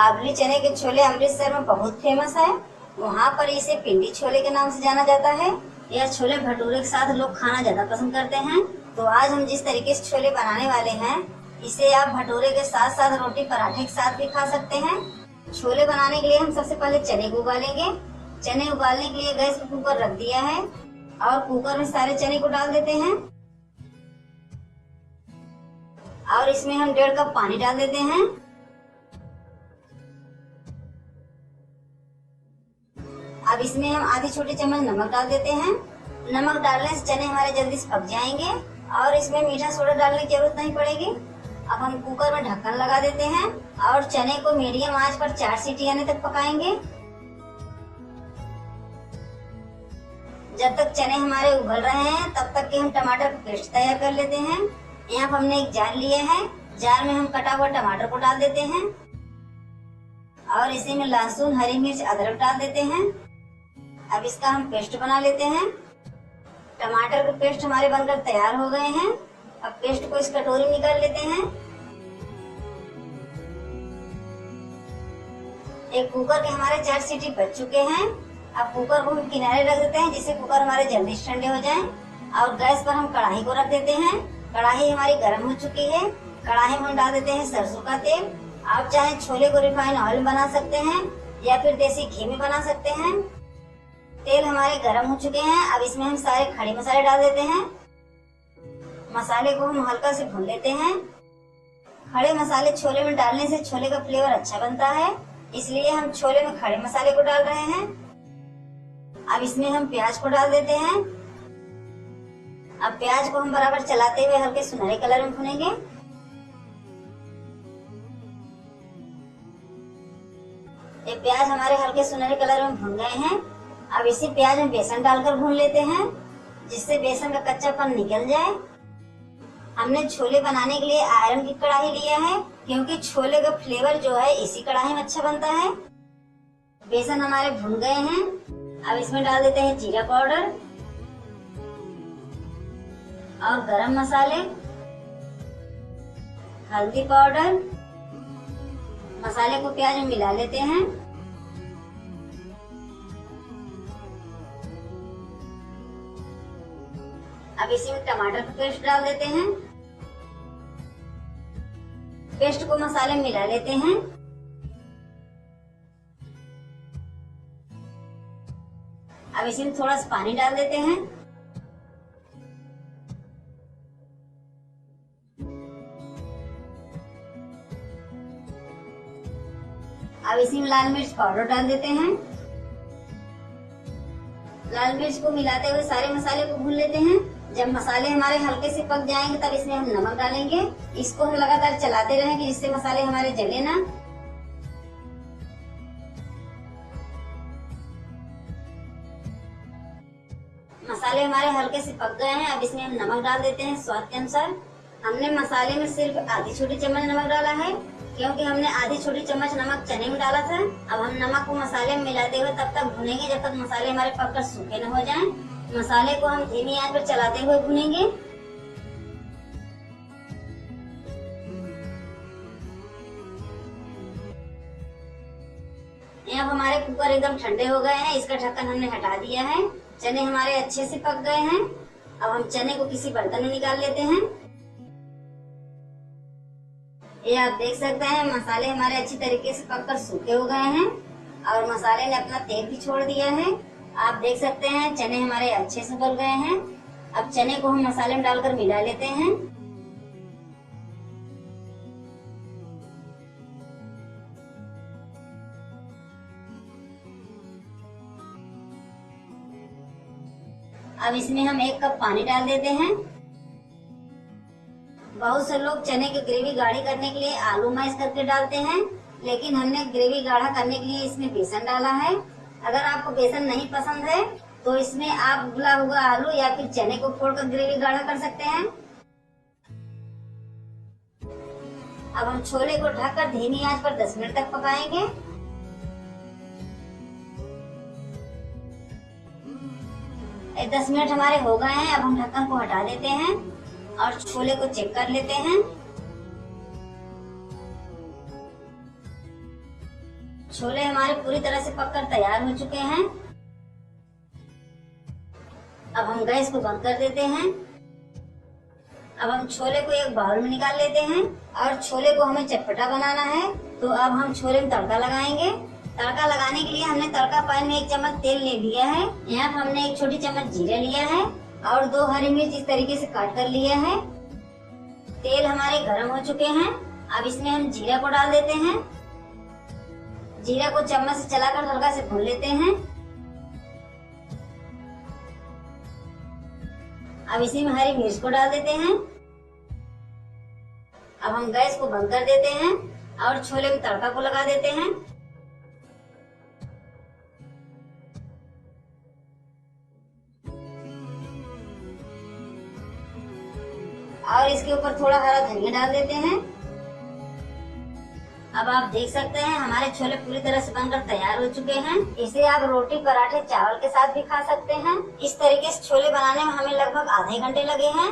काबुली चने के छोले अमृतसर में बहुत फेमस है। वहाँ पर इसे पिंडी छोले के नाम से जाना जाता है। यह छोले भटूरे के साथ लोग खाना ज्यादा पसंद करते हैं। तो आज हम जिस तरीके से छोले बनाने वाले हैं, इसे आप भटूरे के साथ साथ रोटी पराठे के साथ भी खा सकते हैं। छोले बनाने के लिए हम सबसे पहले चने को उबालेंगे। चने उबालने के लिए गैस पर कुकर रख दिया है और कुकर में सारे चने को डाल देते हैं और इसमें हम 1.5 कप पानी डाल देते हैं। अब इसमें हम आधी छोटी चम्मच नमक डाल देते हैं। नमक डालने से चने हमारे जल्दी से पक जाएंगे और इसमें मीठा सोडा डालने की जरूरत नहीं पड़ेगी। अब हम कुकर में ढक्कन लगा देते हैं और चने को मीडियम आंच पर 4 सीटी आने तक पकाएंगे। जब तक चने हमारे उबल रहे हैं तब तक के हम टमाटर का पेस्ट तैयार कर लेते हैं। यहाँ पर हमने एक जार लिया है। जार में हम कटा हुआ टमाटर को डाल देते हैं और इसी में लहसुन, हरी मिर्च, अदरक डाल देते हैं। अब इसका हम पेस्ट बना लेते हैं। टमाटर के पेस्ट हमारे बनकर तैयार हो गए हैं। अब पेस्ट को इस कटोरी में निकाल लेते हैं। एक कुकर के हमारे 4 सीटी बच चुके हैं। अब कुकर को हम किनारे रख देते हैं जिससे कुकर हमारे जल्दी ठंडे हो जाएं। और गैस पर हम कढ़ाई को रख देते हैं। कढ़ाई हमारी गर्म हो चुकी है। कढ़ाई में हम डाल देते हैं सरसों का तेल। आप चाहे छोले को रिफाइंड ऑयल में बना सकते हैं या फिर देसी घी में बना सकते हैं। तेल हमारे गर्म हो चुके हैं। अब इसमें हम सारे खड़े मसाले डाल देते हैं। मसाले को हम हल्का से भून लेते हैं। खड़े मसाले छोले में डालने से छोले का फ्लेवर अच्छा बनता है, इसलिए हम छोले में खड़े मसाले को डाल रहे हैं। अब इसमें हम प्याज को डाल देते हैं। अब प्याज को हम बराबर चलाते हुए हल्के सुनहरे कलर में भुनेंगे। ये प्याज हमारे हल्के सुनहरे कलर में भुन गए हैं। अब इसी प्याज में बेसन डालकर भून लेते हैं जिससे बेसन का कच्चापन निकल जाए। हमने छोले बनाने के लिए आयरन की कढ़ाई लिया है क्योंकि छोले का फ्लेवर जो है इसी कढ़ाई में अच्छा बनता है। बेसन हमारे भुन गए हैं। अब इसमें डाल देते हैं जीरा पाउडर और गरम मसाले, हल्दी पाउडर। मसाले को प्याज में मिला लेते हैं। अब इसी में टमाटर का पेस्ट डाल देते हैं। पेस्ट को मसाले में मिला लेते हैं। अब इसी में थोड़ा सा पानी डाल देते हैं। अब इसी में लाल मिर्च पाउडर डाल देते हैं। लाल मिर्च को मिलाते हुए सारे मसाले को भून लेते हैं। जब मसाले हमारे हल्के से पक जाएंगे तब इसमें हम नमक डालेंगे। इसको हम लगातार चलाते रहेंगे जिससे मसाले हमारे जले ना। मसाले हमारे हल्के से पक गए हैं। अब इसमें हम नमक डाल देते हैं स्वाद के अनुसार। हमने मसाले में सिर्फ आधी छोटी चम्मच नमक डाला है क्योंकि हमने आधी छोटी चम्मच नमक चने में डाला था। अब हम नमक को मसाले में मिलाते हुए तब तक भुनेंगे जब तक मसाले हमारे पककर सूखे न हो जाएं। मसाले को हम धीमी आंच पर चलाते हुए भुनेंगे। अब हमारे कुकर एकदम ठंडे हो गए हैं। इसका ढक्कन हमने हटा दिया है। चने हमारे अच्छे से पक गए हैं। अब हम चने को किसी बर्तन में निकाल लेते हैं। ये आप देख सकते हैं मसाले हमारे अच्छी तरीके से पककर सूखे हो गए हैं और मसाले ने अपना तेल भी छोड़ दिया है। आप देख सकते हैं चने हमारे अच्छे से गल गए हैं। अब चने को हम मसाले में डालकर मिला लेते हैं। अब इसमें हम 1 कप पानी डाल देते हैं। बहुत से लोग चने की ग्रेवी गाढ़ी करने के लिए आलू मैश करके डालते हैं, लेकिन हमने ग्रेवी गाढ़ा करने के लिए इसमें बेसन डाला है। अगर आपको बेसन नहीं पसंद है तो इसमें आप उबला हुआ आलू या फिर चने को फोड़कर ग्रेवी गाढ़ा कर सकते हैं। अब हम छोले को ढककर धीमी आंच पर 10 मिनट तक पकाएंगे। ये 10 मिनट हमारे हो गए हैं। अब हम ढक्कन को हटा देते हैं और छोले को चेक कर लेते हैं। छोले हमारे पूरी तरह से पककर तैयार हो चुके हैं। अब हम गैस को बंद कर देते हैं। अब हम छोले को एक बाउल में निकाल लेते हैं और छोले को हमें चटपटा बनाना है, तो अब हम छोले में तड़का लगाएंगे। तड़का लगाने के लिए हमने तड़का पैन में 1 चम्मच तेल ले लिया है। यहाँ पर हमने 1 छोटी चम्मच जीरा लिया है और 2 हरी मिर्च इस तरीके से काट कर लिया है। तेल हमारे गर्म हो चुके हैं। अब इसमें हम जीरा को डाल देते हैं। जीरा को चम्मच से चलाकर हल्का से भून लेते हैं। अब इसी में हरी मिर्च को डाल देते हैं। अब हम गैस को बंद कर देते हैं और छोले में तड़का को लगा देते हैं। और इसके ऊपर थोड़ा हरा धनिया डाल देते हैं। अब आप देख सकते हैं हमारे छोले पूरी तरह से बनकर तैयार हो चुके हैं। इसे आप रोटी, पराठे, चावल के साथ भी खा सकते हैं। इस तरीके से छोले बनाने में हमें लगभग आधे घंटे लगे हैं।